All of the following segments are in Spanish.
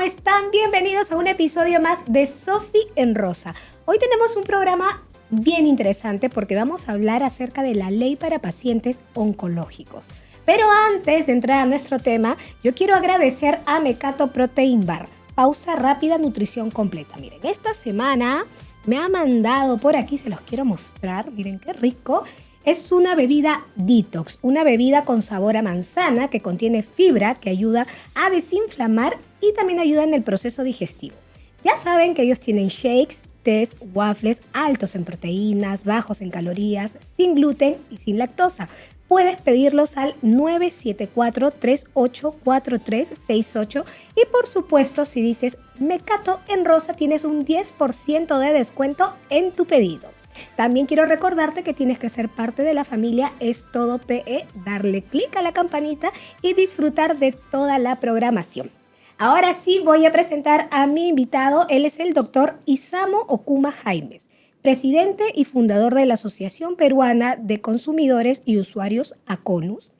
están? Bienvenidos a un episodio más de Sofi en Rosa. Hoy tenemos un programa bien interesante porque vamos a hablar acerca de la ley para pacientes oncológicos. Pero antes de entrar a nuestro tema, yo quiero agradecer a Mecato Protein Bar. Pausa rápida, nutrición completa. Miren, esta semana me ha mandado por aquí, se los quiero mostrar. Miren qué rico. Es una bebida detox, una bebida con sabor a manzana que contiene fibra que ayuda a desinflamar y también ayuda en el proceso digestivo. Ya saben que ellos tienen shakes, tés, waffles altos en proteínas, bajos en calorías, sin gluten y sin lactosa. Puedes pedirlos al 974-384368 y por supuesto si dices Mecato en Rosa tienes un 10% de descuento en tu pedido. También quiero recordarte que tienes que ser parte de la familia Es Todo PE, darle clic a la campanita y disfrutar de toda la programación. Ahora sí voy a presentar a mi invitado. Él es el doctor Isamo Okuma Jaimes, presidente y fundador de la Asociación Peruana de Consumidores y Usuarios ACONUS.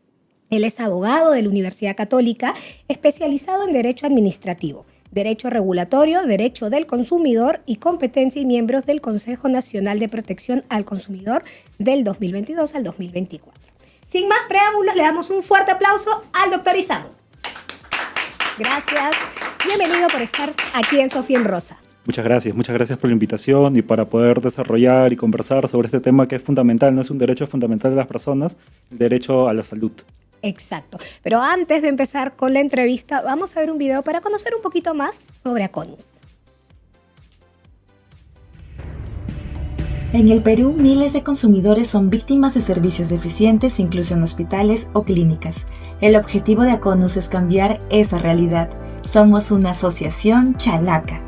Él es abogado de la Universidad Católica, especializado en Derecho Administrativo, Derecho Regulatorio, Derecho del Consumidor y Competencia y miembros del Consejo Nacional de Protección al Consumidor del 2022 al 2024. Sin más preámbulos, le damos un fuerte aplauso al doctor Isamo. Gracias. Bienvenido por estar aquí en Sofi en Rosa. Muchas gracias por la invitación y para poder desarrollar y conversar sobre este tema que es fundamental, no es un derecho fundamental de las personas, el derecho a la salud. Exacto. Pero antes de empezar con la entrevista, vamos a ver un video para conocer un poquito más sobre ACONUS. En el Perú, miles de consumidores son víctimas de servicios deficientes, incluso en hospitales o clínicas. El objetivo de ACONUS es cambiar esa realidad. Somos una asociación chalaca.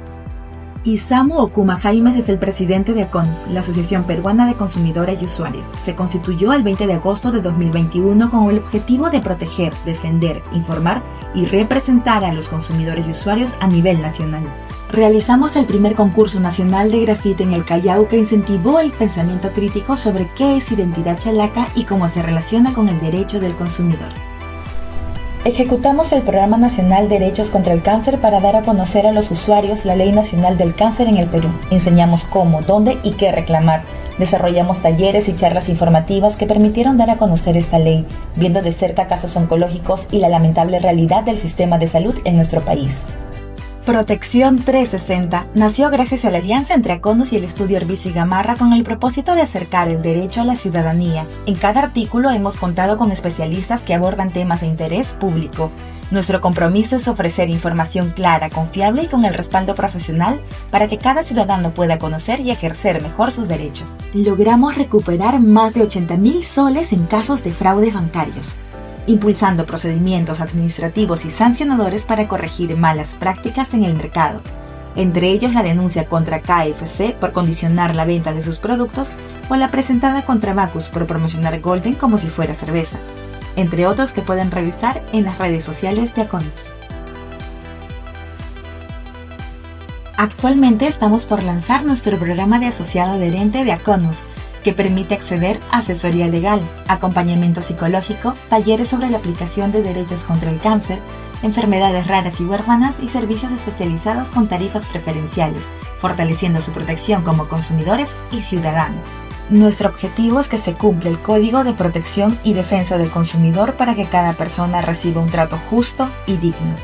Isamo Okuma Jaimes es el presidente de ACONUS, la Asociación Peruana de Consumidores y Usuarios. Se constituyó el 20 de agosto de 2021 con el objetivo de proteger, defender, informar y representar a los consumidores y usuarios a nivel nacional. Realizamos el primer concurso nacional de grafite en el Callao que incentivó el pensamiento crítico sobre qué es identidad chalaca y cómo se relaciona con el derecho del consumidor. Ejecutamos el Programa Nacional Derechos contra el Cáncer para dar a conocer a los usuarios la Ley Nacional del Cáncer en el Perú. Enseñamos cómo, dónde y qué reclamar. Desarrollamos talleres y charlas informativas que permitieron dar a conocer esta ley, viendo de cerca casos oncológicos y la lamentable realidad del sistema de salud en nuestro país. Protección 360 nació gracias a la alianza entre ACONUS y el estudio Herbicio y Gamarra con el propósito de acercar el derecho a la ciudadanía. En cada artículo hemos contado con especialistas que abordan temas de interés público. Nuestro compromiso es ofrecer información clara, confiable y con el respaldo profesional para que cada ciudadano pueda conocer y ejercer mejor sus derechos. Logramos recuperar más de 80.000 soles en casos de fraudes bancarios, impulsando procedimientos administrativos y sancionadores para corregir malas prácticas en el mercado, entre ellos la denuncia contra KFC por condicionar la venta de sus productos o la presentada contra Bacus por promocionar Golden como si fuera cerveza, entre otros que pueden revisar en las redes sociales de ACONUS. Actualmente estamos por lanzar nuestro programa de asociado adherente de ACONUS, que permite acceder a asesoría legal, acompañamiento psicológico, talleres sobre la aplicación de derechos contra el cáncer, enfermedades raras y huérfanas y servicios especializados con tarifas preferenciales, fortaleciendo su protección como consumidores y ciudadanos. Nuestro objetivo es que se cumpla el Código de Protección y Defensa del Consumidor para que cada persona reciba un trato justo y digno.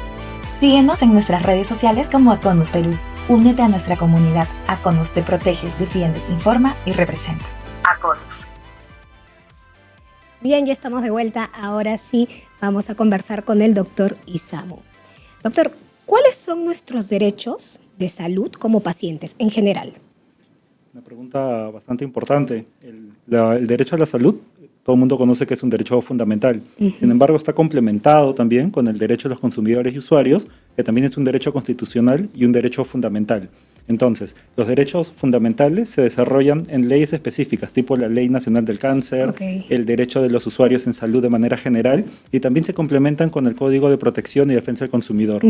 Síguenos en nuestras redes sociales como ACONUS Perú. Únete a nuestra comunidad. ACONUS te protege, defiende, informa y representa. ACONUS. Bien, ya estamos de vuelta. Ahora sí vamos a conversar con el doctor Isamo. Doctor, ¿cuáles son nuestros derechos de salud como pacientes en general? Una pregunta bastante importante. El derecho a la salud, todo el mundo conoce que es un derecho fundamental. Sin embargo, está complementado también con el derecho de los consumidores y usuarios, que también es un derecho constitucional y un derecho fundamental. Entonces, los derechos fundamentales se desarrollan en leyes específicas, tipo la Ley Nacional del Cáncer, el derecho de los usuarios en salud de manera general, y también se complementan con el Código de Protección y Defensa del Consumidor.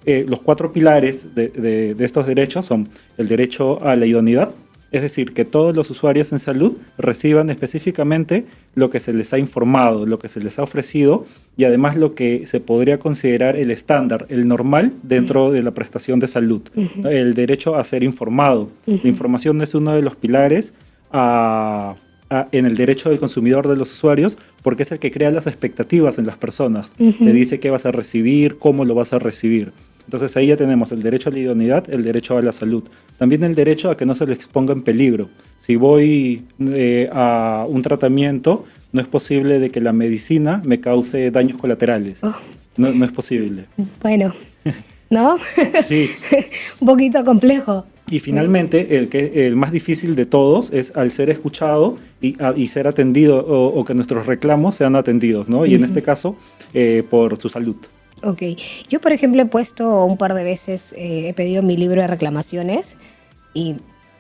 Los 4 pilares de estos derechos son el derecho a la idoneidad, Es decir, que todos los usuarios en salud reciban específicamente lo que se les ha informado, lo que se les ha ofrecido y además lo que se podría considerar el estándar, el normal dentro de la prestación de salud. El derecho a ser informado. La información es uno de los pilares en el derecho del consumidor de los usuarios porque es el que crea las expectativas en las personas. Le dice qué vas a recibir, cómo lo vas a recibir. Entonces ahí ya tenemos el derecho a la idoneidad, el derecho a la salud. También el derecho a que no se le exponga en peligro. Si voy a un tratamiento, no es posible de que la medicina me cause daños colaterales. No es posible. Bueno, ¿no? Sí. Un poquito complejo. Y finalmente, el más difícil de todos es al ser escuchado y ser atendido o que nuestros reclamos sean atendidos, ¿no? Y en este caso, por su salud. Ok. Yo, por ejemplo, he puesto un par de veces, he pedido mi libro de reclamaciones y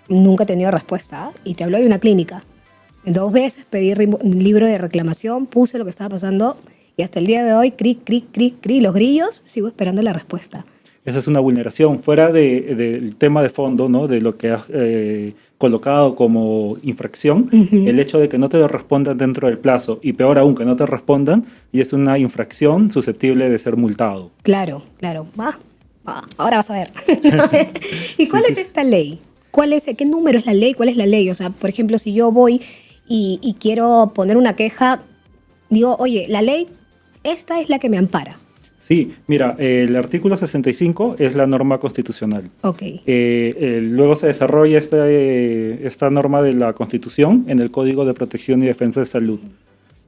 nunca he tenido respuesta. Y te hablo de una clínica. 2 veces pedí un libro de reclamación, puse lo que estaba pasando y hasta el día de hoy, cric, cric, cric, cric, los grillos, sigo esperando la respuesta. Esa es una vulneración. Fuera del tema de fondo, ¿no? De lo que has colocado como infracción, el hecho de que no te respondan dentro del plazo y peor aún que no te respondan, y es una infracción susceptible de ser multado. Claro. Ahora vas a ver. ¿Y cuál es esta ley? ¿Qué número es la ley? ¿Cuál es la ley? O sea, por ejemplo, si yo voy y quiero poner una queja, digo, oye, la ley, esta es la que me ampara. Sí, mira, el artículo 65 es la norma constitucional. Ok. Luego se desarrolla esta norma de la Constitución en el Código de Protección y Defensa de Salud.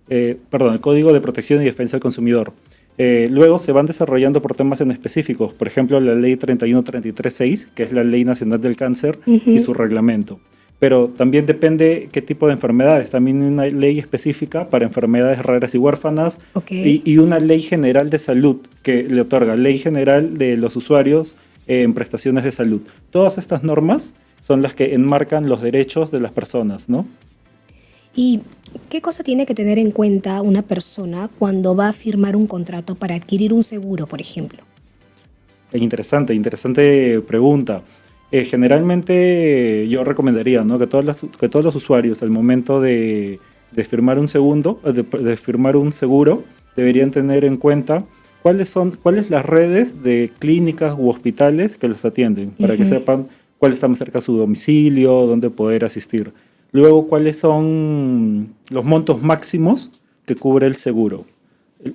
El Código de Protección y Defensa del Consumidor. Luego se van desarrollando por temas en específicos, por ejemplo, la Ley 31336, que es la Ley Nacional del Cáncer y su reglamento. Pero también depende qué tipo de enfermedades. También hay una ley específica para enfermedades raras y huérfanas y una ley general de salud que le otorga ley general de los usuarios en prestaciones de salud. Todas estas normas son las que enmarcan los derechos de las personas, ¿no? ¿Y qué cosa tiene que tener en cuenta una persona cuando va a firmar un contrato para adquirir un seguro, por ejemplo? Interesante pregunta. Generalmente yo recomendaría, ¿no? que todos los usuarios al momento de firmar de firmar un seguro deberían tener en cuenta cuáles las redes de clínicas u hospitales que los atienden, para que sepan cuál está más cerca a su domicilio, dónde poder asistir. Luego, cuáles son los montos máximos que cubre el seguro.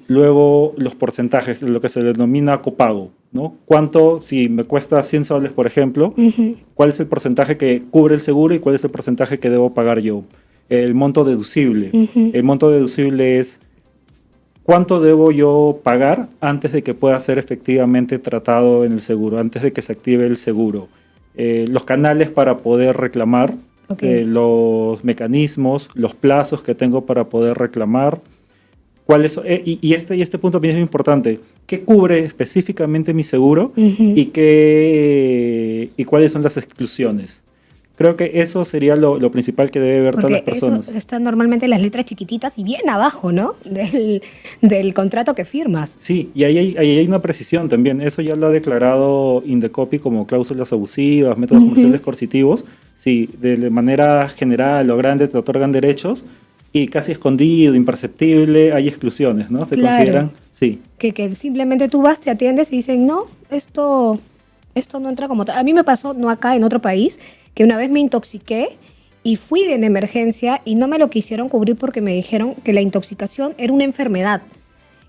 Luego, los porcentajes, lo que se denomina copago, ¿no? ¿Cuánto, si me cuesta 100 soles, por ejemplo, cuál es el porcentaje que cubre el seguro y cuál es el porcentaje que debo pagar yo? El monto deducible. El monto deducible es cuánto debo yo pagar antes de que pueda ser efectivamente tratado en el seguro, antes de que se active el seguro. Los canales para poder reclamar, los mecanismos, los plazos que tengo para poder reclamar. Este punto también es muy importante. ¿Qué cubre específicamente mi seguro y cuáles son las exclusiones? Creo que eso sería lo principal que debe ver todas las personas. Eso está normalmente en las letras chiquititas y bien abajo, ¿no? Del contrato que firmas. Sí, y ahí hay una precisión también. Eso ya lo ha declarado Indecopi como cláusulas abusivas, métodos comerciales coercitivos. Sí, de manera general o grande te otorgan derechos. Y casi escondido, imperceptible, hay exclusiones, ¿no? Se consideran, sí. Que simplemente tú vas, te atiendes y dicen, no, esto no entra como tal. A mí me pasó, no acá, en otro país, que una vez me intoxiqué y fui en emergencia y no me lo quisieron cubrir porque me dijeron que la intoxicación era una enfermedad.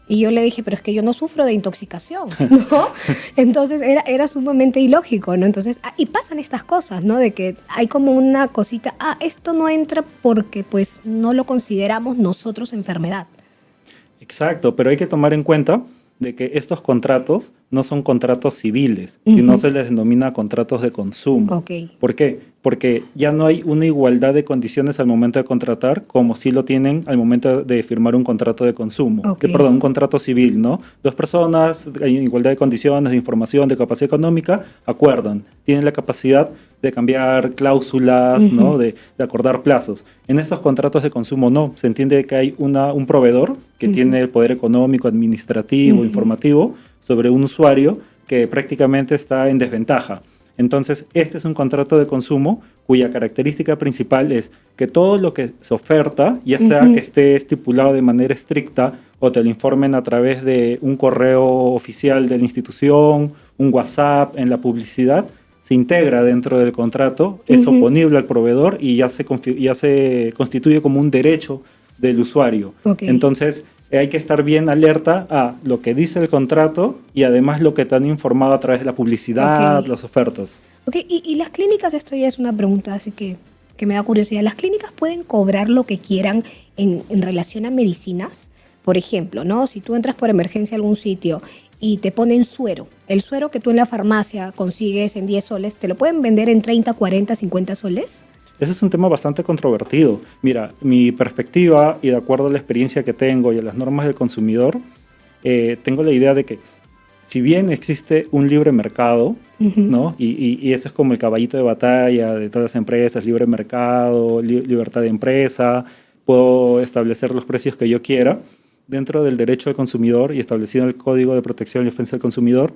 Y yo le dije, pero es que yo no sufro de intoxicación, ¿no? Entonces era sumamente ilógico, ¿no? Entonces, y pasan estas cosas, ¿no? De que hay como una cosita, esto no entra porque pues no lo consideramos nosotros enfermedad. Exacto, pero hay que tomar en cuenta de que estos contratos no son contratos civiles, sino se les denomina contratos de consumo. ¿Por qué? Porque ya no hay una igualdad de condiciones al momento de contratar como si lo tienen al momento de firmar un contrato de consumo. Un contrato civil, ¿no? 2 personas, hay igualdad de condiciones, de información, de capacidad económica, acuerdan. Tienen la capacidad de cambiar cláusulas, ¿no? De acordar plazos. En estos contratos de consumo no. Se entiende que hay un proveedor que tiene el poder económico, administrativo, informativo sobre un usuario que prácticamente está en desventaja. Entonces, este es un contrato de consumo cuya característica principal es que todo lo que se oferta, ya sea que esté estipulado de manera estricta o te lo informen a través de un correo oficial de la institución, un WhatsApp, en la publicidad, se integra dentro del contrato, es oponible al proveedor y ya se constituye como un derecho del usuario. Okay. Entonces, hay que estar bien alerta a lo que dice el contrato y además lo que te han informado a través de la publicidad, las ofertas. Ok, y las clínicas, esto ya es una pregunta así que me da curiosidad. ¿Las clínicas pueden cobrar lo que quieran en relación a medicinas? Por ejemplo, ¿no? Si tú entras por emergencia a algún sitio y te ponen suero, el suero que tú en la farmacia consigues en 10 soles, ¿te lo pueden vender en 30, 40, 50 soles? Ese es un tema bastante controvertido. Mira, mi perspectiva y de acuerdo a la experiencia que tengo y a las normas del consumidor, tengo la idea de que si bien existe un libre mercado, ¿no? Y eso es como el caballito de batalla de todas las empresas, libre mercado, libertad de empresa, puedo establecer los precios que yo quiera dentro del derecho del consumidor y establecido en el Código de Protección y Defensa del Consumidor.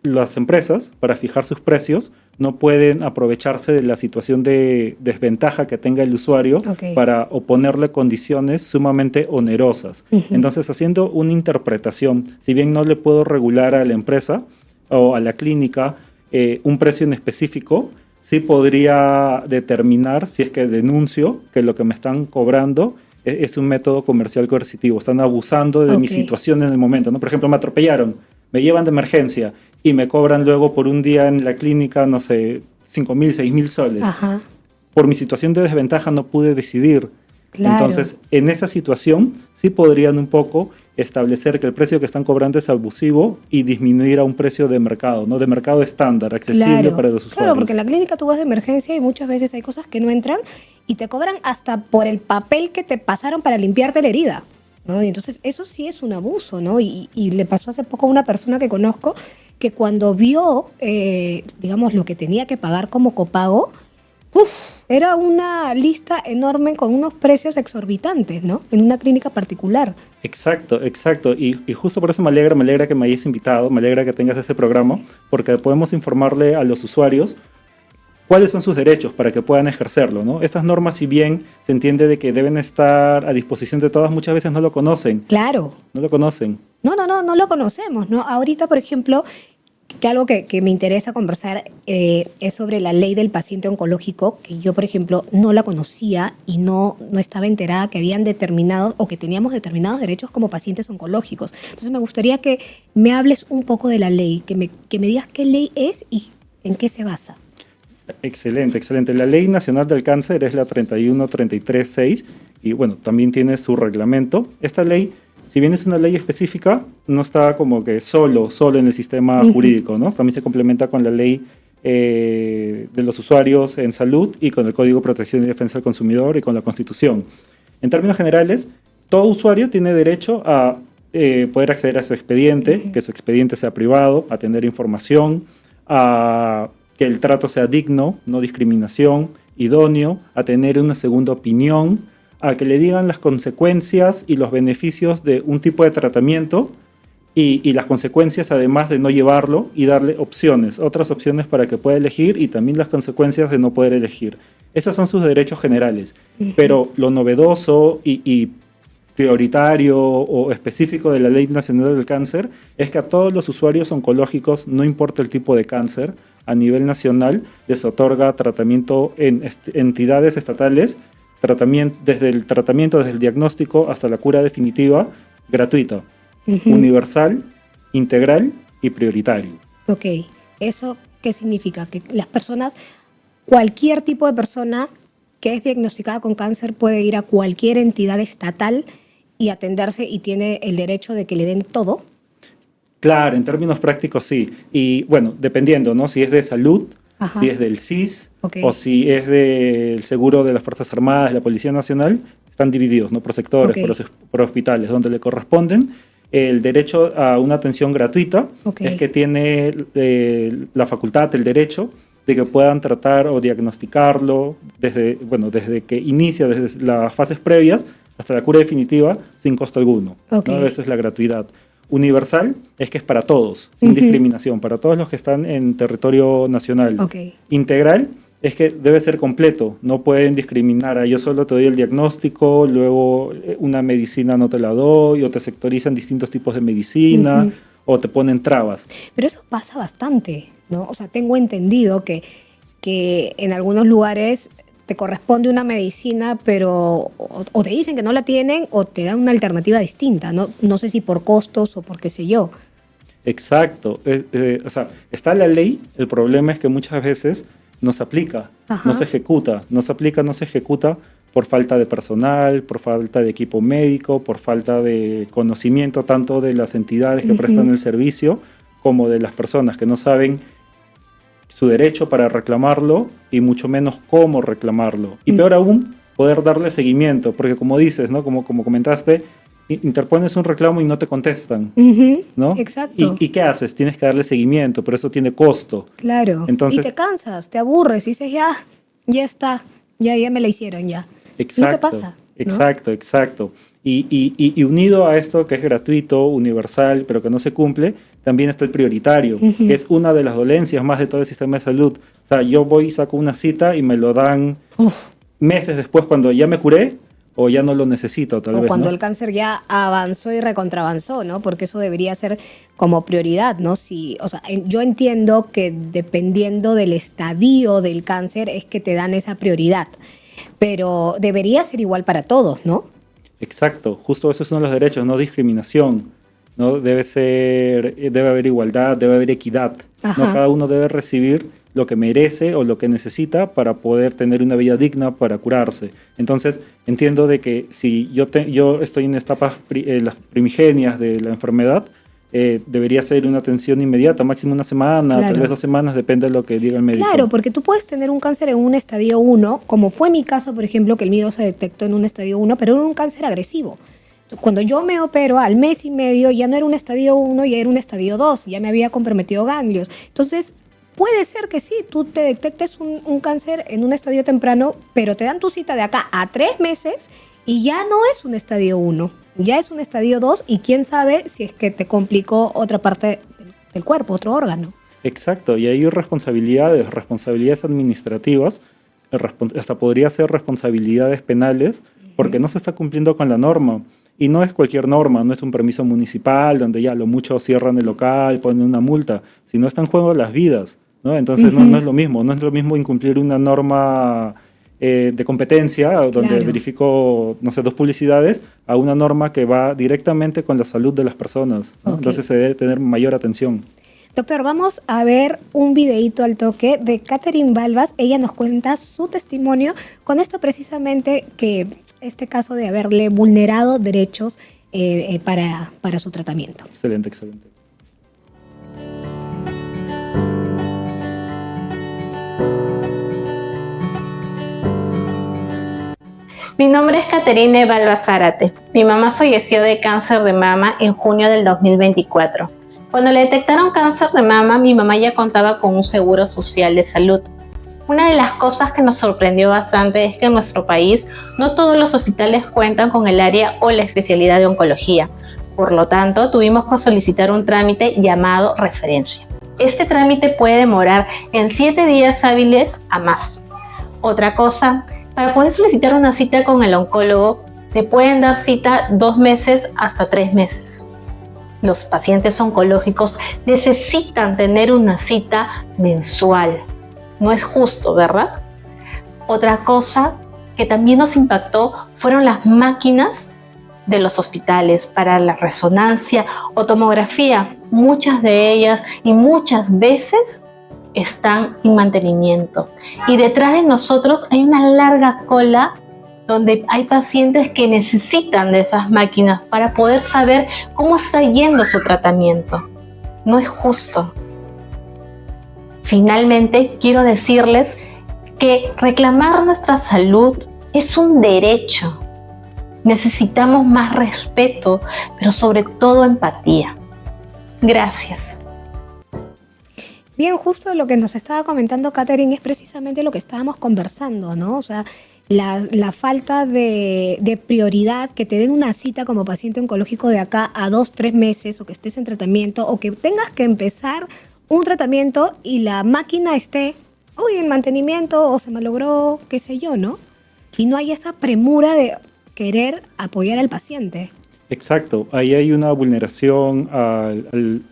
Las empresas, para fijar sus precios, no pueden aprovecharse de la situación de desventaja que tenga el usuario para oponerle condiciones sumamente onerosas. Entonces, haciendo una interpretación, si bien no le puedo regular a la empresa o a la clínica un precio en específico, sí podría determinar, si es que denuncio que lo que me están cobrando es un método comercial coercitivo. Están abusando de mi situación en el momento, ¿no? Por ejemplo, me atropellaron, me llevan de emergencia y me cobran luego por un día en la clínica, no sé, 5.000, 6.000 soles. Ajá. Por mi situación de desventaja no pude decidir. Claro. Entonces, en esa situación sí podrían un poco establecer que el precio que están cobrando es abusivo y disminuir a un precio de mercado, ¿no? De mercado estándar, accesible para los usuarios. Claro, porque en la clínica tú vas de emergencia y muchas veces hay cosas que no entran y te cobran hasta por el papel que te pasaron para limpiarte la herida, ¿no? Y entonces eso sí es un abuso, ¿no? Y le pasó hace poco a una persona que conozco que cuando vio, digamos, lo que tenía que pagar como copago, era una lista enorme con unos precios exorbitantes, ¿no? En una clínica particular. Exacto, exacto. Y justo por eso me alegra que me hayas invitado, me alegra que tengas este programa, porque podemos informarle a los usuarios cuáles son sus derechos para que puedan ejercerlo, ¿no? Estas normas, si bien se entiende de que deben estar a disposición de todas, muchas veces no lo conocen. Claro. No lo conocen. No lo conocemos, ¿no? Ahorita, por ejemplo, que algo que me interesa conversar es sobre la ley del paciente oncológico, que yo, por ejemplo, no la conocía y no estaba enterada que habían determinado o que teníamos determinados derechos como pacientes oncológicos. Entonces me gustaría que me hables un poco de la ley, que me digas qué ley es y en qué se basa. Excelente, excelente. La Ley Nacional del Cáncer es la 31336 y bueno, también tiene su reglamento. Esta ley, si bien es una ley específica, no está como que solo en el sistema jurídico, ¿no? También se complementa con la ley de los usuarios en salud y con el Código de Protección y Defensa del Consumidor y con la Constitución. En términos generales, todo usuario tiene derecho a poder acceder a su expediente, que su expediente sea privado, a tener información, a que el trato sea digno, no discriminación, idóneo, a tener una segunda opinión, a que le digan las consecuencias y los beneficios de un tipo de tratamiento y las consecuencias además de no llevarlo y darle opciones, otras opciones para que pueda elegir y también las consecuencias de no poder elegir. Esos son sus derechos generales, pero lo novedoso y prioritario o específico de la Ley Nacional del Cáncer es que a todos los usuarios oncológicos, no importa el tipo de cáncer, a nivel nacional les otorga tratamiento en entidades estatales, desde el diagnóstico hasta la cura definitiva, gratuita, universal, integral y prioritario. Ok, ¿eso qué significa? Que las personas, cualquier tipo de persona que es diagnosticada con cáncer puede ir a cualquier entidad estatal y atenderse y tiene el derecho de que le den todo. Claro, en términos prácticos sí. Y bueno, dependiendo, ¿no? Si es de salud, si es del CIS o si es del seguro de las Fuerzas Armadas, de la Policía Nacional, están divididos, ¿no? Por sectores, por hospitales, donde le corresponden. El derecho a una atención gratuita es que tiene la facultad, el derecho de que puedan tratar o diagnosticarlo desde que inicia, desde las fases previas hasta la cura definitiva, sin costo alguno, ¿no? Esa es la gratuidad. Universal es que es para todos, sin discriminación, para todos los que están en territorio nacional. Okay. Integral es que debe ser completo, no pueden discriminar. Yo solo te doy el diagnóstico, luego una medicina no te la doy, o te sectorizan distintos tipos de medicina, o te ponen trabas. Pero eso pasa bastante, ¿no? O sea, tengo entendido que en algunos lugares te corresponde una medicina, pero o te dicen que no la tienen o te dan una alternativa distinta, ¿no? No sé si por costos o por qué sé yo. Exacto. O sea, está la ley, el problema es que muchas veces no se aplica, no se ejecuta, no se aplica, no se ejecuta por falta de personal, por falta de equipo médico, por falta de conocimiento tanto de las entidades que prestan el servicio como de las personas que no saben su derecho para reclamarlo y mucho menos cómo reclamarlo. Y peor aún, poder darle seguimiento, porque como dices, ¿no? Como comentaste, interpones un reclamo y no te contestan, ¿no? Exacto. ¿Y qué haces? Tienes que darle seguimiento, pero eso tiene costo. Claro. Entonces, y te cansas, te aburres y dices, ya está, ya me la hicieron ya. Exacto. ¿No te pasa? ¿No? Exacto. Y unido a esto que es gratuito, universal, pero que no se cumple, también está el prioritario, que es una de las dolencias más de todo el sistema de salud. O sea, yo voy y saco una cita y me lo dan meses después cuando ya me curé o ya no lo necesito, tal vez. O cuando ¿no? el cáncer ya avanzó y recontravanzó, ¿no? Porque eso debería ser como prioridad, ¿no? O sea, yo entiendo que dependiendo del estadio del cáncer es que te dan esa prioridad, pero debería ser igual para todos, ¿no? Exacto, justo eso es uno de los derechos, no discriminación, ¿no? Debe haber igualdad, debe haber equidad, ¿no? Cada uno debe recibir lo que merece o lo que necesita para poder tener una vida digna para curarse. Entonces, entiendo de que si yo estoy en etapas las primigenias de la enfermedad, debería ser una atención inmediata, máximo una semana, tal vez 2 semanas, depende de lo que diga el médico. Claro, porque tú puedes tener un cáncer en un estadio 1, como fue mi caso, por ejemplo, que el mío se detectó en un estadio 1, pero era un cáncer agresivo. Cuando yo me opero, al mes y medio, ya no era un estadio 1, ya era un estadio 2, ya me había comprometido ganglios. Entonces, puede ser que sí, tú te detectes un cáncer en un estadio temprano, pero te dan tu cita de acá a 3 meses y ya no es un estadio 1, ya es un estadio 2 y quién sabe si es que te complicó otra parte del cuerpo, otro órgano. Exacto, y hay responsabilidades administrativas, hasta podría ser responsabilidades penales, porque no se está cumpliendo con la norma. Y no es cualquier norma, no es un permiso municipal donde ya lo mucho cierran el local, ponen una multa, sino está en juego las vidas, ¿no? Entonces no es lo mismo incumplir una norma de competencia donde verifico, no sé, 2 publicidades, a una norma que va directamente con la salud de las personas, ¿no? Entonces se debe tener mayor atención. Doctor, vamos a ver un videíto al toque de Catherine Balbas. Ella nos cuenta su testimonio con esto precisamente, que este caso de haberle vulnerado derechos para su tratamiento. Excelente. Mi nombre es Caterine Balbas Zárate. Mi mamá falleció de cáncer de mama en junio del 2024. Cuando le detectaron cáncer de mama, mi mamá ya contaba con un seguro social de salud. Una de las cosas que nos sorprendió bastante es que en nuestro país no todos los hospitales cuentan con el área o la especialidad de oncología. Por lo tanto, tuvimos que solicitar un trámite llamado referencia. Este trámite puede demorar en 7 días hábiles a más. Otra cosa, para poder solicitar una cita con el oncólogo, te pueden dar cita 2 meses hasta 3 meses. Los pacientes oncológicos necesitan tener una cita mensual. No es justo, ¿verdad? Otra cosa que también nos impactó fueron las máquinas de los hospitales para la resonancia o tomografía. Muchas de ellas y muchas veces están en mantenimiento. Y detrás de nosotros hay una larga cola donde hay pacientes que necesitan de esas máquinas para poder saber cómo está yendo su tratamiento. No es justo. Finalmente, quiero decirles que reclamar nuestra salud es un derecho. Necesitamos más respeto, pero sobre todo empatía. Gracias. Bien, justo lo que nos estaba comentando Catherine es precisamente lo que estábamos conversando, ¿no? O sea, la falta de prioridad, que te den una cita como paciente oncológico de acá a 2, 3 meses, o que estés en tratamiento, o que tengas que empezar un tratamiento y la máquina esté, uy, en mantenimiento, o se malogró, qué sé yo, ¿no? Y no hay esa premura de querer apoyar al paciente. Exacto, ahí hay una vulneración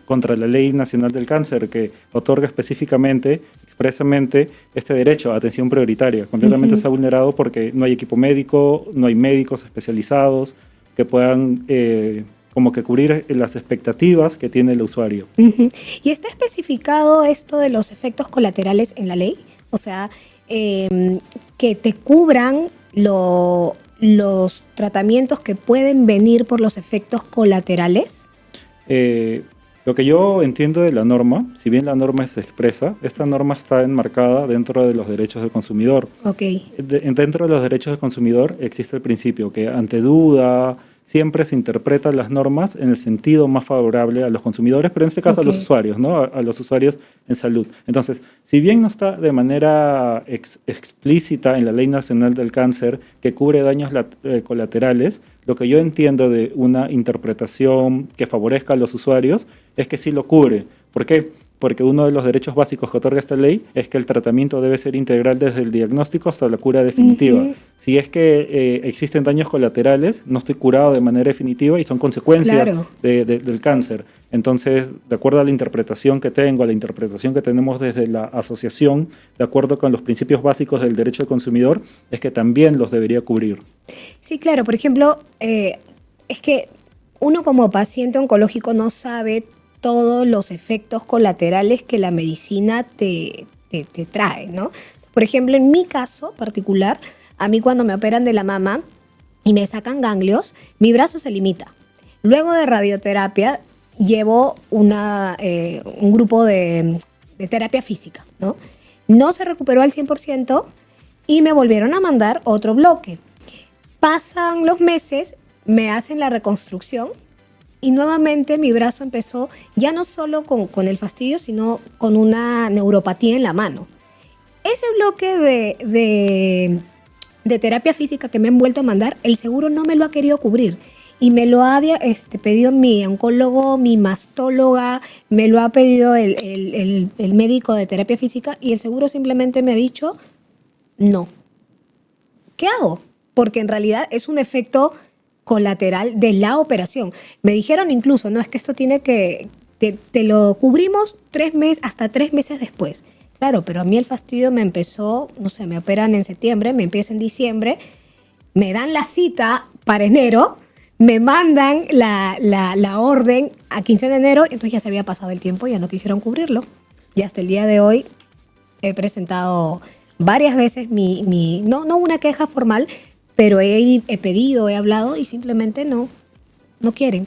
contra la Ley Nacional del Cáncer que otorga específicamente, expresamente, este derecho a atención prioritaria. Completamente está vulnerado porque no hay equipo médico, no hay médicos especializados que puedan como que cubrir las expectativas que tiene el usuario. ¿Y está especificado esto de los efectos colaterales en la ley? O sea, que te cubran los tratamientos que pueden venir por los efectos colaterales. Lo que yo entiendo de la norma, si bien la norma es expresa, esta norma está enmarcada dentro de los derechos del consumidor. Okay. Dentro de los derechos del consumidor existe el principio que ante duda siempre se interpretan las normas en el sentido más favorable a los consumidores, pero en este caso a los usuarios, ¿no? A los usuarios en salud. Entonces, si bien no está de manera explícita en la Ley Nacional del Cáncer que cubre daños colaterales, lo que yo entiendo de una interpretación que favorezca a los usuarios es que sí lo cubre. ¿Por qué? Porque uno de los derechos básicos que otorga esta ley es que el tratamiento debe ser integral desde el diagnóstico hasta la cura definitiva. Si es que existen daños colaterales, no estoy curado de manera definitiva y son consecuencias del cáncer. Entonces, de acuerdo a la interpretación que tengo, a la interpretación que tenemos desde la asociación, de acuerdo con los principios básicos del derecho del consumidor, es que también los debería cubrir. Sí, claro. Por ejemplo, es que uno como paciente oncológico no sabe todos los efectos colaterales que la medicina te trae, ¿no? Por ejemplo, en mi caso particular, a mí cuando me operan de la mama y me sacan ganglios, mi brazo se limita. Luego de radioterapia, llevo un grupo de terapia física, ¿no? No se recuperó al 100% y me volvieron a mandar otro bloque. Pasan los meses, me hacen la reconstrucción, y nuevamente mi brazo empezó ya no solo con el fastidio, sino con una neuropatía en la mano. Ese bloque de terapia física que me han vuelto a mandar, el seguro no me lo ha querido cubrir. Y me lo ha pedido mi oncólogo, mi mastóloga, me lo ha pedido el médico de terapia física, y el seguro simplemente me ha dicho, no. ¿Qué hago? Porque en realidad es un efecto colateral de la operación. Me dijeron incluso, no, es que esto tiene que, te lo cubrimos hasta 3 meses después. Claro, pero a mí el fastidio me empezó, no sé, me operan en septiembre, me empieza en diciembre, me dan la cita para enero, me mandan la orden a 15 de enero, entonces ya se había pasado el tiempo, ya no quisieron cubrirlo. Y hasta el día de hoy he presentado varias veces no una queja formal, pero he pedido, he hablado y simplemente no quieren.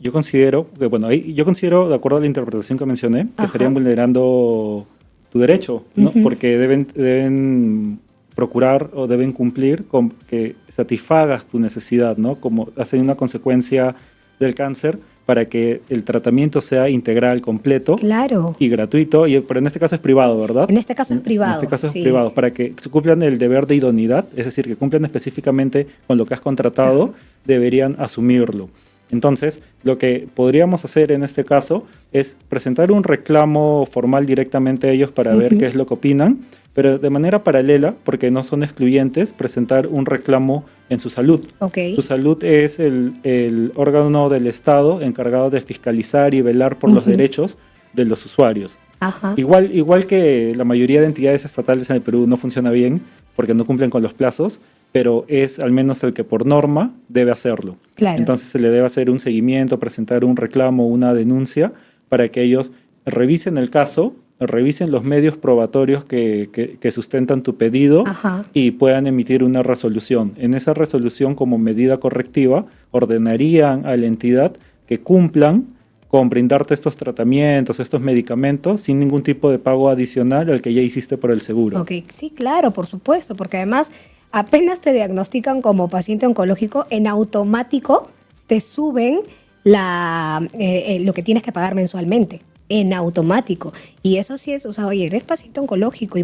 Yo considero, de acuerdo a la interpretación que mencioné, que estarían vulnerando tu derecho, ¿no? Porque deben procurar o deben cumplir con que satisfagas tu necesidad, ¿no? Como hace una consecuencia del cáncer, para que el tratamiento sea integral, completo, claro, y gratuito, pero en este caso es privado, ¿verdad? En este caso es privado. En este caso es privado, para que se cumplan el deber de idoneidad, es decir, que cumplan específicamente con lo que has contratado, deberían asumirlo. Entonces, lo que podríamos hacer en este caso es presentar un reclamo formal directamente a ellos para ver qué es lo que opinan, pero de manera paralela, porque no son excluyentes, presentar un reclamo en su salud. Okay. Su salud es el órgano del Estado encargado de fiscalizar y velar por los derechos de los usuarios. Ajá. Igual que la mayoría de entidades estatales en el Perú no funciona bien porque no cumplen con los plazos, pero es al menos el que por norma debe hacerlo. Claro. Entonces se le debe hacer un seguimiento, presentar un reclamo, una denuncia, para que ellos revisen el caso, revisen los medios probatorios que sustentan tu pedido. Ajá. Y puedan emitir una resolución. En esa resolución, como medida correctiva, ordenarían a la entidad que cumplan con brindarte estos tratamientos, estos medicamentos, sin ningún tipo de pago adicional al que ya hiciste por el seguro. Okay. Sí, claro, por supuesto, porque además apenas te diagnostican como paciente oncológico, en automático te suben lo que tienes que pagar mensualmente. En automático. Y eso sí es, o sea, oye, eres paciente oncológico y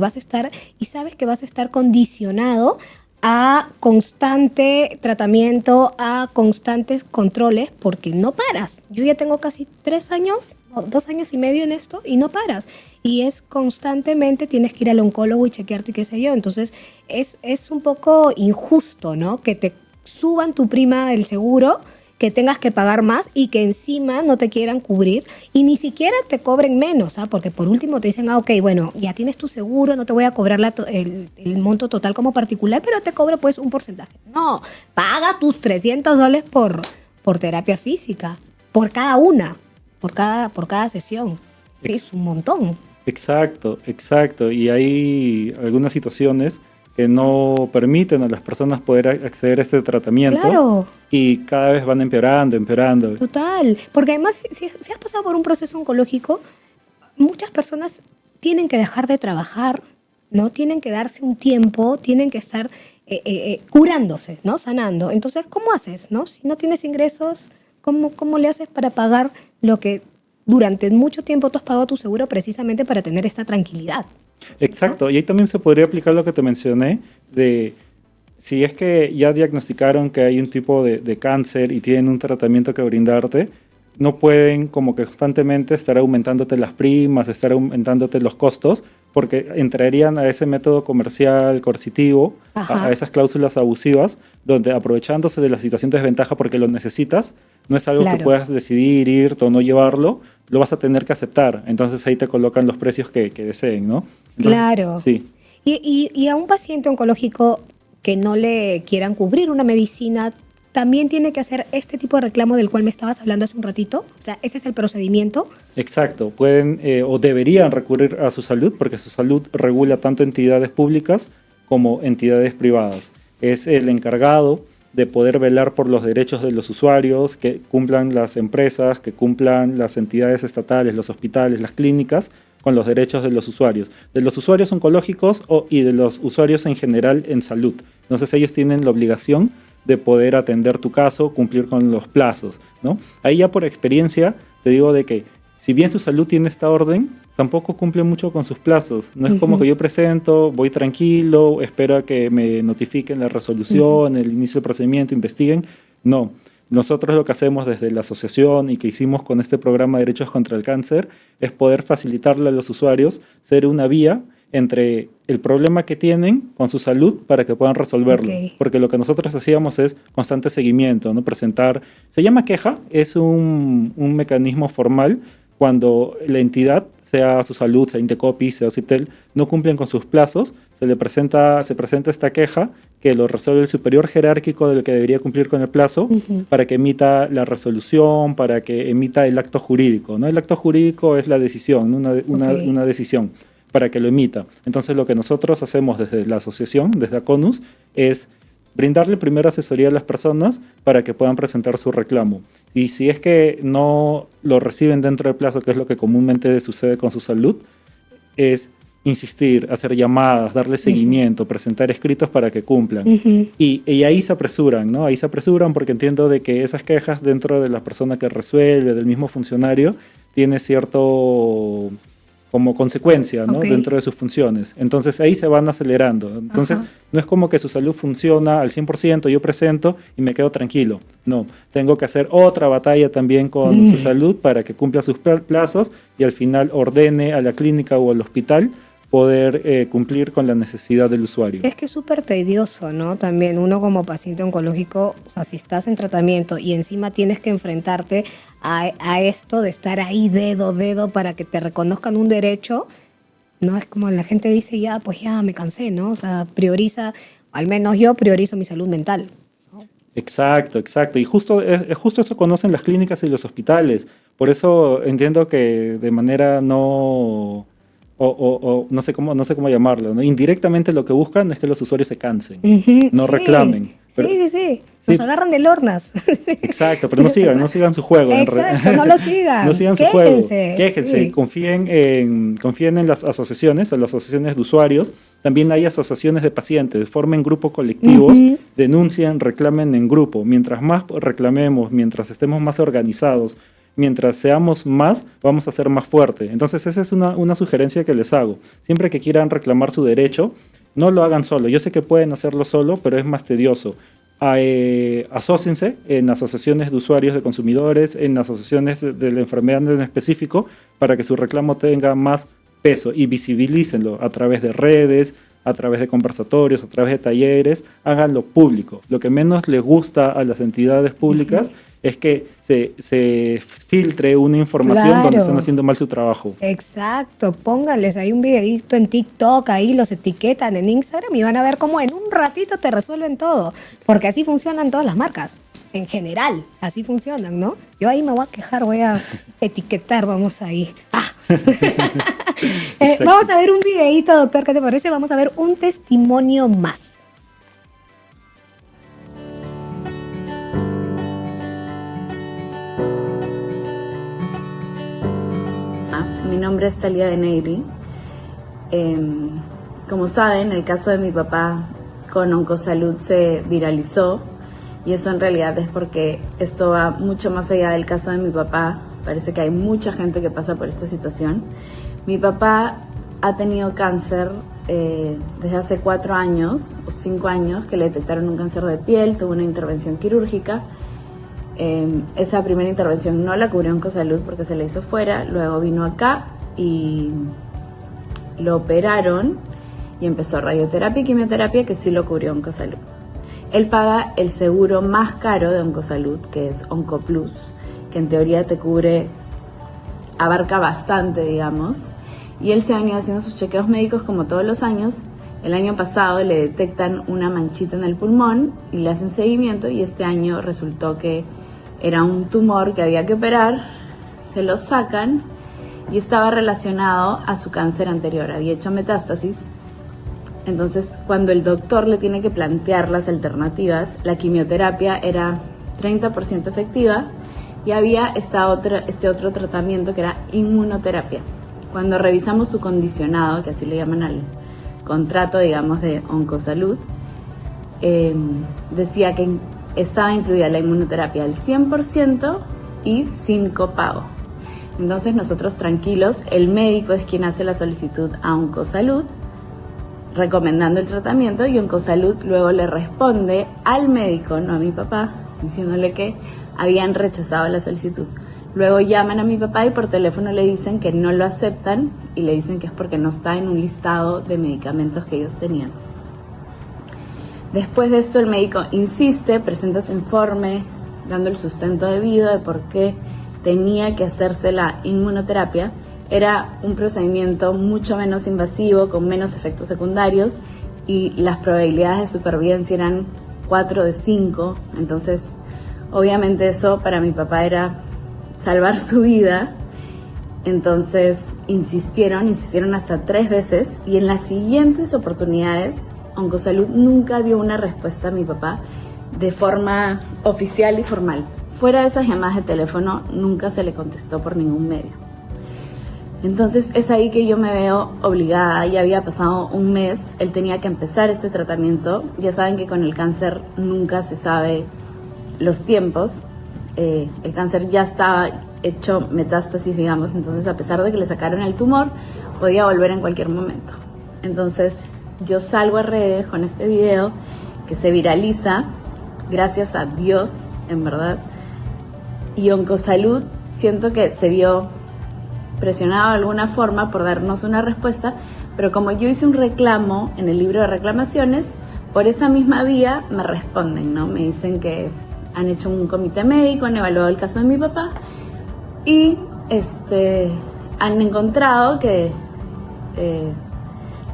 sabes que vas a estar condicionado a constante tratamiento, a constantes controles, porque no paras. Yo ya tengo casi 3 años, o 2 años y medio en esto, y no paras. Y es constantemente, tienes que ir al oncólogo y chequearte, qué sé yo. Entonces, es un poco injusto, ¿no? Que te suban tu prima del seguro, que tengas que pagar más y que encima no te quieran cubrir y ni siquiera te cobren menos, ¿ah? Porque por último te dicen, ok, bueno, ya tienes tu seguro, no te voy a cobrar el monto total como particular, pero te cobro pues un porcentaje. No, paga tus $300 por terapia física, por cada una, por cada sesión. Sí, es un montón. Exacto, exacto. Y hay algunas situaciones que no permiten a las personas poder acceder a este tratamiento. Claro. Y cada vez van empeorando. Total, porque además si has pasado por un proceso oncológico, muchas personas tienen que dejar de trabajar, ¿no? Tienen que darse un tiempo, tienen que estar curándose, ¿no? Sanando. Entonces, ¿cómo haces, no? Si no tienes ingresos, ¿cómo le haces para pagar lo que durante mucho tiempo tú has pagado tu seguro precisamente para tener esta tranquilidad? Exacto, y ahí también se podría aplicar lo que te mencioné de si es que ya diagnosticaron que hay un tipo de cáncer y tienen un tratamiento que brindarte, no pueden como que constantemente estar aumentándote las primas, estar aumentándote los costos, porque entrarían a ese método comercial coercitivo, a esas cláusulas abusivas, donde aprovechándose de la situación de desventaja porque lo necesitas, no es algo que puedas decidir, irte o no llevarlo, lo vas a tener que aceptar. Entonces ahí te colocan los precios que deseen, ¿no? Entonces, claro. Sí. Y a un paciente oncológico que no le quieran cubrir una medicina, ¿también tiene que hacer este tipo de reclamo del cual me estabas hablando hace un ratito? O sea, ¿ese es el procedimiento? Exacto. Pueden o deberían recurrir a su salud, porque su salud regula tanto entidades públicas como entidades privadas. Es el encargado de poder velar por los derechos de los usuarios, que cumplan las empresas, que cumplan las entidades estatales, los hospitales, las clínicas, con los derechos de los usuarios oncológicos y de los usuarios en general en salud. Entonces ellos tienen la obligación de poder atender tu caso, cumplir con los plazos, ¿no? Ahí ya por experiencia te digo de que si bien su salud tiene esta orden, tampoco cumple mucho con sus plazos. No es como que yo presento, voy tranquilo, espero a que me notifiquen la resolución, el inicio del procedimiento, investiguen. No. Nosotros lo que hacemos desde la asociación y que hicimos con este programa de Derechos contra el Cáncer es poder facilitarle a los usuarios, ser una vía entre el problema que tienen con su salud para que puedan resolverlo. Porque lo que nosotros hacíamos es constante seguimiento, ¿no? Presentar, se llama queja, es un mecanismo formal cuando la entidad, sea su salud, sea Indecopi, sea Ciptel, no cumplen con sus plazos, se presenta esta queja que lo resuelve el superior jerárquico del que debería cumplir con el plazo para que emita la resolución, para que emita el acto jurídico, ¿no? El acto jurídico es la decisión, una decisión para que lo emita. Entonces lo que nosotros hacemos desde la asociación, desde ACONUS, es brindarle primero asesoría a las personas para que puedan presentar su reclamo. Y si es que no lo reciben dentro del plazo, que es lo que comúnmente sucede con su salud, es insistir, hacer llamadas, darle seguimiento, presentar escritos para que cumplan. Y ahí se apresuran, ¿no? Ahí se apresuran porque entiendo de que esas quejas dentro de la persona que resuelve, del mismo funcionario, tiene cierto como consecuencia, ¿no? Dentro de sus funciones. Entonces ahí se van acelerando. Entonces no es como que su salud funciona al 100%, yo presento y me quedo tranquilo. No, tengo que hacer otra batalla también con su salud para que cumpla sus plazos y al final ordene a la clínica o al hospital poder cumplir con la necesidad del usuario. Es que es súper tedioso, ¿no? También uno como paciente oncológico, o sea, si estás en tratamiento y encima tienes que enfrentarte a esto de estar ahí dedo para que te reconozcan un derecho, ¿no? Es como la gente dice, ya, pues ya me cansé, ¿no? O sea, al menos yo priorizo mi salud mental, ¿no? Exacto. Y justo eso conocen las clínicas y los hospitales. Por eso entiendo que de manera no sé cómo llamarlo, ¿no? Indirectamente lo que buscan es que los usuarios se cansen, no reclamen. Pero, sí. Nos agarran de lornas. Exacto, pero no sigan su juego. Exacto, no lo sigan. No sigan su juego. Quéjense, confíen en las asociaciones, en las asociaciones de usuarios. También hay asociaciones de pacientes, formen grupos colectivos, denuncien, reclamen en grupo. Mientras más reclamemos, mientras estemos más organizados, mientras seamos más, vamos a ser más fuertes. Entonces esa es una sugerencia que les hago. Siempre que quieran reclamar su derecho, no lo hagan solo. Yo sé que pueden hacerlo solo, pero es más tedioso. Asóciense en asociaciones de usuarios de consumidores, en asociaciones de la enfermedad en específico, para que su reclamo tenga más peso y visibilícenlo a través de redes, a través de conversatorios, a través de talleres, háganlo público. Lo que menos les gusta a las entidades públicas es que se filtre una información donde están haciendo mal su trabajo. Exacto, pónganles ahí un videito en TikTok, ahí los etiquetan en Instagram y van a ver cómo en un ratito te resuelven todo, porque así funcionan todas las marcas. En general, así funcionan, ¿no? Yo ahí me voy a quejar, voy a etiquetar, vamos ahí. Vamos a ver un videíto, doctor, ¿qué te parece? Vamos a ver un testimonio más. Mi nombre es Talia de Neyri. Como saben, el caso de mi papá con Oncosalud se viralizó. Y eso en realidad es porque esto va mucho más allá del caso de mi papá. Parece que hay mucha gente que pasa por esta situación. Mi papá ha tenido cáncer desde hace 4 años o 5 años que le detectaron un cáncer de piel, tuvo una intervención quirúrgica. Esa primera intervención no la cubrió Oncosalud porque se la hizo fuera. Luego vino acá y lo operaron y empezó radioterapia y quimioterapia que sí lo cubrió Oncosalud. Él paga el seguro más caro de Oncosalud, que es OncoPlus, que en teoría te cubre, abarca bastante, digamos. Y él se ha venido haciendo sus chequeos médicos como todos los años. El año pasado le detectan una manchita en el pulmón y le hacen seguimiento y este año resultó que era un tumor que había que operar, se lo sacan y estaba relacionado a su cáncer anterior, había hecho metástasis. Entonces, cuando el doctor le tiene que plantear las alternativas, la quimioterapia era 30% efectiva y había este otro tratamiento que era inmunoterapia. Cuando revisamos su condicionado, que así le llaman al contrato, digamos, de Oncosalud, decía que estaba incluida la inmunoterapia al 100% y sin copago. Entonces, nosotros tranquilos, el médico es quien hace la solicitud a Oncosalud, recomendando el tratamiento, y Oncosalud luego le responde al médico, no a mi papá, diciéndole que habían rechazado la solicitud. Luego llaman a mi papá y por teléfono le dicen que no lo aceptan y le dicen que es porque no está en un listado de medicamentos que ellos tenían. Después de esto el médico insiste, presenta su informe dando el sustento debido de por qué tenía que hacerse la inmunoterapia. Era un procedimiento mucho menos invasivo, con menos efectos secundarios y las probabilidades de supervivencia eran 4 de 5. Entonces, obviamente eso para mi papá era salvar su vida. Entonces insistieron hasta 3 veces y en las siguientes oportunidades Oncosalud nunca dio una respuesta a mi papá de forma oficial y formal. Fuera de esas llamadas de teléfono nunca se le contestó por ningún medio. Entonces es ahí que yo me veo obligada, ya había pasado un mes, él tenía que empezar este tratamiento. Ya saben que con el cáncer nunca se sabe los tiempos. El cáncer ya estaba hecho metástasis, digamos, entonces a pesar de que le sacaron el tumor, podía volver en cualquier momento. Entonces yo salgo a redes con este video que se viraliza, gracias a Dios, en verdad, y Oncosalud siento que se vio presionado de alguna forma por darnos una respuesta, pero como yo hice un reclamo en el libro de reclamaciones, por esa misma vía me responden, ¿no? Me dicen que han hecho un comité médico, han evaluado el caso de mi papá y han encontrado que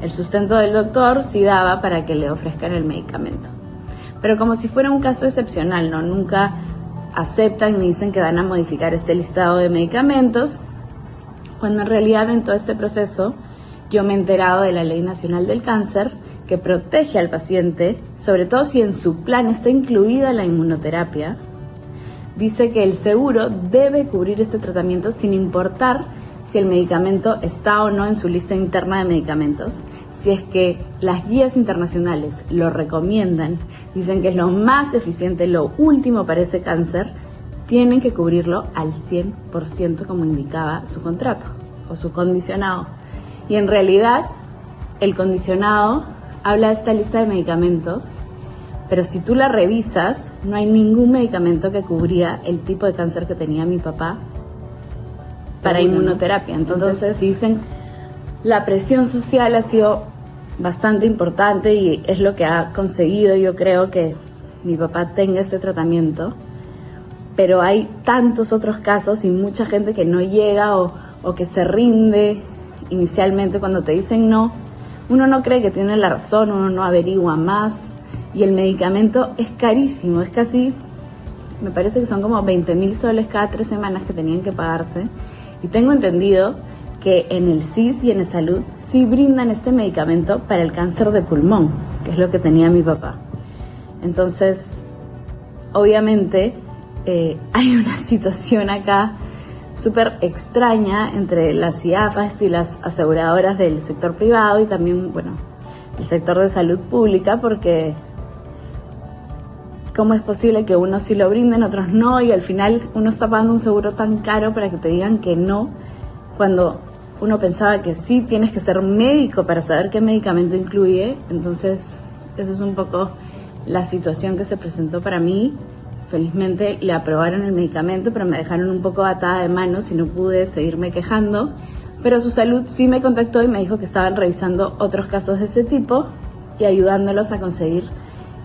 el sustento del doctor sí daba para que le ofrezcan el medicamento. Pero como si fuera un caso excepcional, ¿no? Nunca aceptan ni dicen que van a modificar este listado de medicamentos, cuando en realidad en todo este proceso yo me he enterado de la Ley Nacional del Cáncer que protege al paciente, sobre todo si en su plan está incluida la inmunoterapia. Dice que el seguro debe cubrir este tratamiento sin importar si el medicamento está o no en su lista interna de medicamentos. Si es que las guías internacionales lo recomiendan, dicen que es lo más eficiente, lo último para ese cáncer, tienen que cubrirlo al 100% como indicaba su contrato o su condicionado. Y en realidad el condicionado habla de esta lista de medicamentos, pero si tú la revisas, no hay ningún medicamento que cubría el tipo de cáncer que tenía mi papá para inmunoterapia. Entonces dicen, la presión social ha sido bastante importante y es lo que ha conseguido, yo creo, que mi papá tenga este tratamiento. Pero hay tantos otros casos y mucha gente que no llega o que se rinde inicialmente cuando te dicen no. Uno no cree que tiene la razón, uno no averigua más y el medicamento es carísimo, es casi, me parece que son como 20.000 soles cada 3 semanas que tenían que pagarse. Y tengo entendido que en el CIS y en el Salud sí brindan este medicamento para el cáncer de pulmón, que es lo que tenía mi papá. Entonces, obviamente, hay una situación acá súper extraña entre las IAFAS y las aseguradoras del sector privado y también, bueno, el sector de salud pública, porque ¿cómo es posible que unos sí lo brinden, otros no? Y al final uno está pagando un seguro tan caro para que te digan que no, cuando uno pensaba que sí tienes que ser médico para saber qué medicamento incluye. Entonces, eso es un poco la situación que se presentó para mí. Felizmente le aprobaron el medicamento, pero me dejaron un poco atada de manos y no pude seguirme quejando. Pero su salud sí me contactó y me dijo que estaban revisando otros casos de ese tipo y ayudándolos a conseguir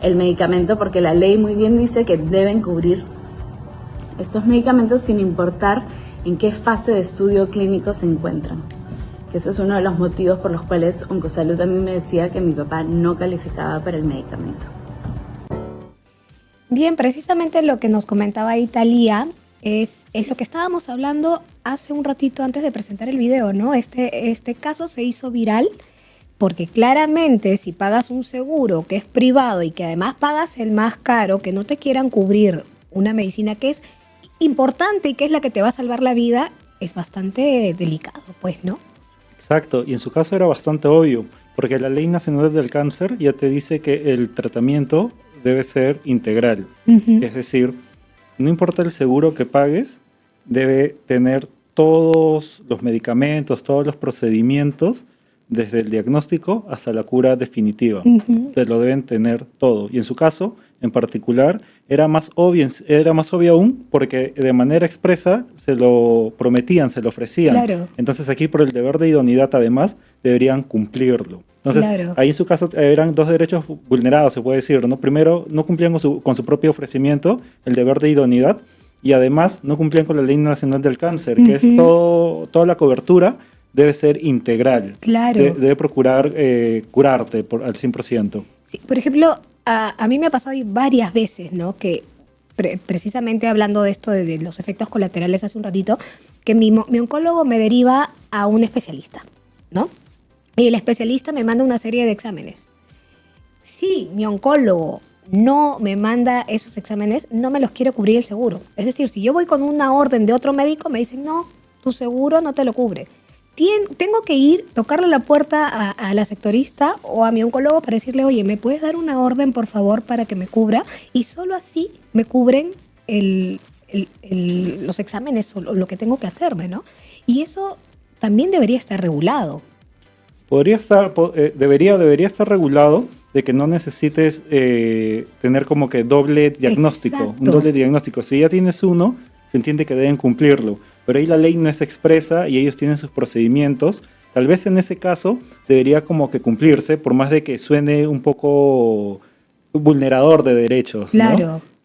el medicamento, porque la ley muy bien dice que deben cubrir estos medicamentos sin importar en qué fase de estudio clínico se encuentran. Que eso es uno de los motivos por los cuales Oncosalud a mí me decía que mi papá no calificaba para el medicamento. Bien, precisamente lo que nos comentaba ahí Thalía es lo que estábamos hablando hace un ratito antes de presentar el video, ¿no? Este caso se hizo viral porque claramente si pagas un seguro que es privado y que además pagas el más caro, que no te quieran cubrir una medicina que es importante y que es la que te va a salvar la vida, es bastante delicado, pues, ¿no? Exacto, y en su caso era bastante obvio, porque la Ley Nacional del Cáncer ya te dice que el tratamiento debe ser integral. Es decir, no importa el seguro que pagues, debe tener todos los medicamentos, todos los procedimientos, desde el diagnóstico hasta la cura definitiva. Te lo deben tener todo. Y en su caso, en particular, era más obvio aún porque de manera expresa se lo prometían, se lo ofrecían. Claro. Entonces aquí por el deber de idoneidad además deberían cumplirlo. Entonces Claro. ahí en su caso eran 2 derechos vulnerados, se puede decir, ¿no? Primero, no cumplían con su propio ofrecimiento, el deber de idoneidad, y además no cumplían con la Ley Nacional del Cáncer, que es toda la cobertura debe ser integral. Claro. Debe procurar curarte al 100%. Sí, por ejemplo, a mí me ha pasado varias veces, ¿no? Que precisamente hablando de esto, de los efectos colaterales hace un ratito, que mi oncólogo me deriva a un especialista, ¿no? Y el especialista me manda una serie de exámenes. Si mi oncólogo no me manda esos exámenes, no me los quiere cubrir el seguro. Es decir, si yo voy con una orden de otro médico, me dicen, no, tu seguro no te lo cubre. Tengo que ir, tocarle la puerta a la sectorista o a mi oncólogo para decirle, oye, ¿me puedes dar una orden, por favor, para que me cubra? Y solo así me cubren los exámenes o lo que tengo que hacerme, ¿no? Y eso también debería estar regulado. Debería estar regulado de que no necesites tener como que doble diagnóstico. Exacto. Un doble diagnóstico. Si ya tienes uno, se entiende que deben cumplirlo. Pero ahí la ley no es expresa y ellos tienen sus procedimientos. Tal vez en ese caso debería como que cumplirse, por más de que suene un poco vulnerador de derechos, Claro. ¿no?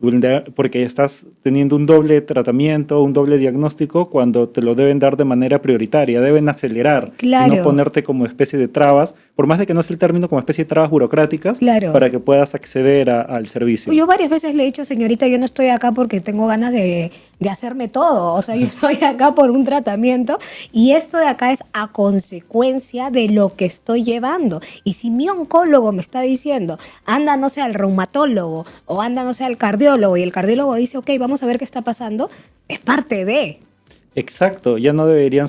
Porque estás teniendo un doble tratamiento, un doble diagnóstico, cuando te lo deben dar de manera prioritaria. Deben acelerar Claro. y no ponerte como especie de trabas, por más de que no sea el término, como especie de trabas burocráticas, Claro. para que puedas acceder al servicio. Yo varias veces le he dicho, señorita, yo no estoy acá porque tengo ganas de hacerme todo. O sea, yo estoy acá por un tratamiento y esto de acá es a consecuencia de lo que estoy llevando. Y si mi oncólogo me está diciendo, anda, no sé, al reumatólogo o anda, no sé, al cardiólogo, y el cardiólogo dice, ok, vamos a ver qué está pasando, es parte de... Exacto, ya no deberían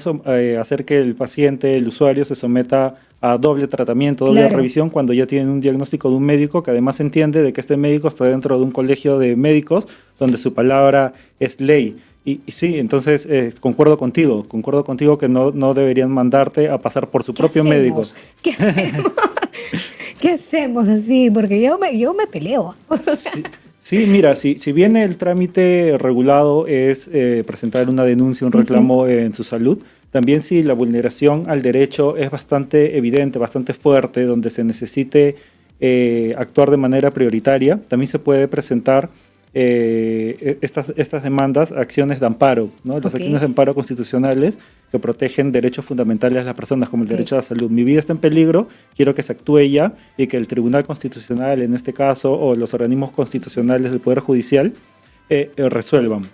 hacer que el paciente, el usuario, se someta a doble tratamiento, doble Claro. revisión, cuando ya tienen un diagnóstico de un médico que además entiende de que este médico está dentro de un colegio de médicos donde su palabra es ley. Y sí, entonces concuerdo contigo que no deberían mandarte a pasar por su propio médico. ¿Qué hacemos? ¿Qué hacemos así? Porque yo me peleo. Sí, mira, si bien el trámite regulado es presentar una denuncia, un reclamo en su salud, también si la vulneración al derecho es bastante evidente, bastante fuerte, donde se necesite actuar de manera prioritaria, también se puede presentar estas demandas, acciones de amparo, ¿no? Las acciones de amparo constitucionales que protegen derechos fundamentales de las personas, como el derecho a la salud. Mi vida está en peligro, quiero que se actúe ya y que el Tribunal Constitucional, en este caso, o los organismos constitucionales del Poder Judicial, resuelvan.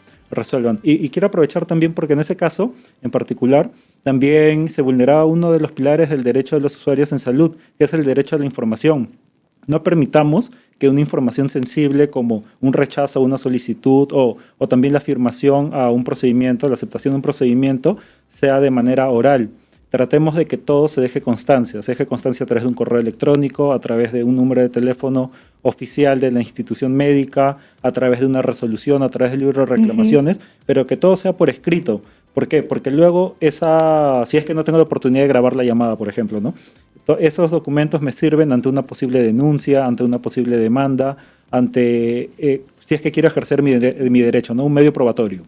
Y quiero aprovechar también porque en ese caso, en particular, también se vulneraba uno de los pilares del derecho de los usuarios en salud, que es el derecho a la información. No permitamos que una información sensible como un rechazo a una solicitud o también la afirmación a un procedimiento, la aceptación de un procedimiento, sea de manera oral. Tratemos de que todo se deje constancia a través de un correo electrónico, a través de un número de teléfono oficial de la institución médica, a través de una resolución, a través del libro de reclamaciones, pero que todo sea por escrito. ¿Por qué? Porque luego si es que no tengo la oportunidad de grabar la llamada, por ejemplo, ¿no? Esos documentos me sirven ante una posible denuncia, ante una posible demanda, si es que quiero ejercer mi derecho, ¿no? Un medio probatorio.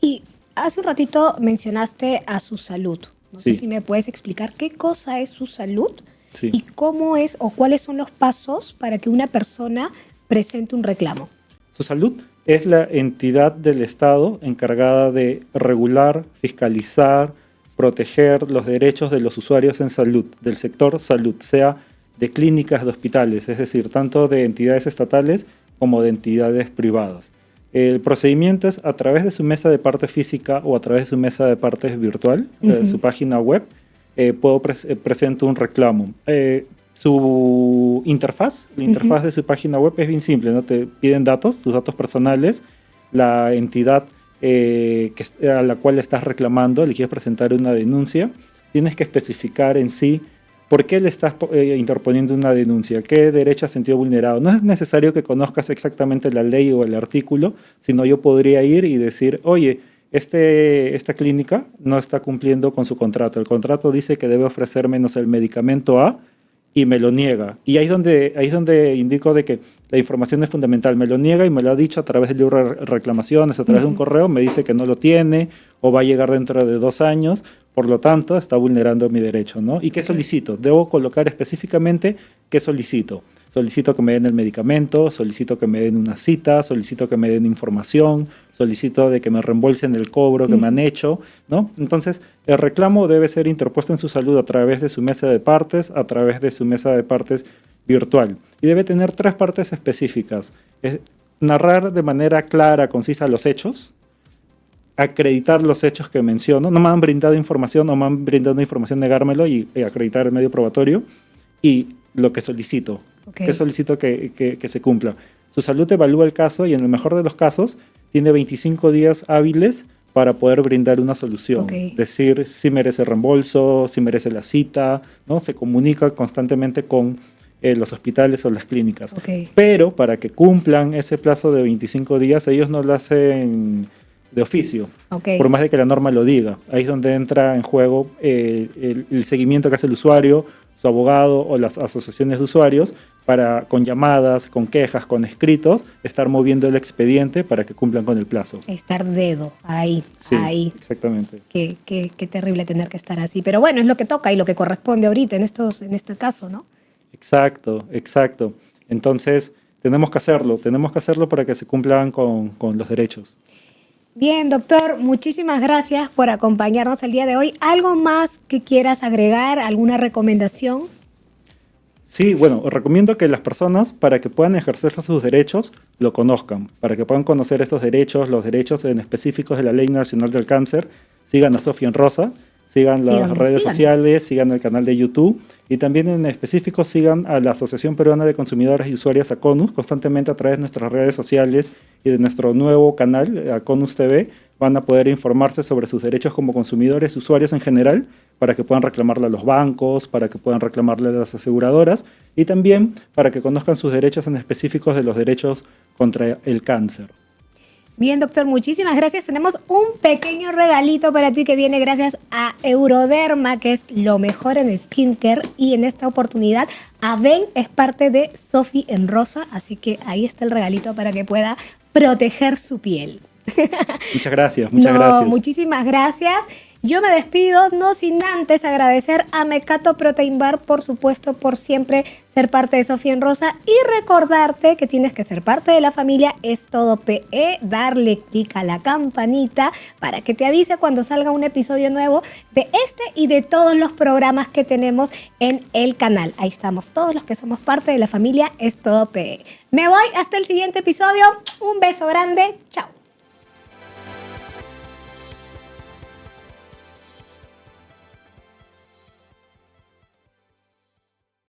Y hace un ratito mencionaste a su salud. No sé Sí. si me puedes explicar qué cosa es su salud Sí. y cómo es o cuáles son los pasos para que una persona presente un reclamo. Su salud es la entidad del Estado encargada de regular, fiscalizar, proteger los derechos de los usuarios en salud, del sector salud, sea de clínicas, de hospitales, es decir, tanto de entidades estatales como de entidades privadas. El procedimiento es a través de su mesa de parte física o a través de su mesa de partes virtual, su página web, presento un reclamo. Su interfaz, la interfaz de su página web es bien simple, ¿no? Te piden datos, tus datos personales, la entidad a la cual estás reclamando, le quieres presentar una denuncia, tienes que especificar en sí por qué le estás interponiendo una denuncia, qué derecho has sentido vulnerado. No es necesario que conozcas exactamente la ley o el artículo, sino yo podría ir y decir, oye, esta clínica no está cumpliendo con su contrato. El contrato dice que debe ofrecer menos el medicamento A y me lo niega. Y ahí es donde indico de que la información es fundamental. Me lo niega y me lo ha dicho a través del libro de reclamaciones, a través de un correo, me dice que no lo tiene o va a llegar dentro de 2 años. Por lo tanto, está vulnerando mi derecho, ¿no? ¿Y qué solicito? Debo colocar específicamente qué solicito. Solicito que me den el medicamento, solicito que me den una cita, solicito que me den información, solicito de que me reembolsen el cobro que me han hecho, ¿no? Entonces, el reclamo debe ser interpuesto en su salud a través de su mesa de partes, a través de su mesa de partes virtual. Y debe tener 3 partes específicas. Es narrar de manera clara, concisa los hechos, acreditar los hechos que menciono. No me han brindado información o me han brindado información, negármelo y acreditar el medio probatorio. Y lo que solicito. Okay. ¿Qué solicito que se cumpla? Su salud evalúa el caso y en el mejor de los casos tiene 25 días hábiles para poder brindar una solución. Okay. Decir si merece reembolso, si merece la cita, ¿no? Se comunica constantemente con los hospitales o las clínicas. Okay. Pero para que cumplan ese plazo de 25 días, ellos no lo hacen de oficio, Okay. por más de que la norma lo diga. Ahí es donde entra en juego el seguimiento que hace el usuario, su abogado o las asociaciones de usuarios para, con llamadas, con quejas, con escritos, estar moviendo el expediente para que cumplan con el plazo. Estar dedo ahí, Sí, ahí. exactamente. Qué terrible tener que estar así. Pero bueno, es lo que toca y lo que corresponde ahorita en este caso, ¿no? Exacto. Entonces, tenemos que hacerlo para que se cumplan con los derechos. Bien, doctor, muchísimas gracias por acompañarnos el día de hoy. ¿Algo más que quieras agregar? ¿Alguna recomendación? Sí, bueno, os recomiendo que las personas, para que puedan ejercer sus derechos, lo conozcan. Para que puedan conocer estos derechos, los derechos en específicos de la Ley Nacional del Cáncer, sigan a Sofía en Rosa, sigan las redes sociales, sigan el canal de YouTube y también en específico sigan a la Asociación Peruana de Consumidores y Usuarios, ACONUS, constantemente a través de nuestras redes sociales y de nuestro nuevo canal, ACONUS TV, van a poder informarse sobre sus derechos como consumidores y usuarios en general, para que puedan reclamarle a los bancos, para que puedan reclamarle a las aseguradoras y también para que conozcan sus derechos en específicos de los derechos contra el cáncer. Bien, doctor, muchísimas gracias. Tenemos un pequeño regalito para ti que viene gracias a Euroderma, que es lo mejor en skincare. Y en esta oportunidad, Aven es parte de Sophie en Rosa, así que ahí está el regalito para que pueda proteger su piel. Muchas gracias, muchas gracias. Muchísimas gracias. Yo me despido, no sin antes agradecer a Mecato Protein Bar, por supuesto, por siempre ser parte de Sophie en Rosa, y recordarte que tienes que ser parte de la familia Es Todo PE, darle clic a la campanita para que te avise cuando salga un episodio nuevo de este y de todos los programas que tenemos en el canal. Ahí estamos todos los que somos parte de la familia Es Todo PE. Me voy hasta el siguiente episodio. Un beso grande. Chao.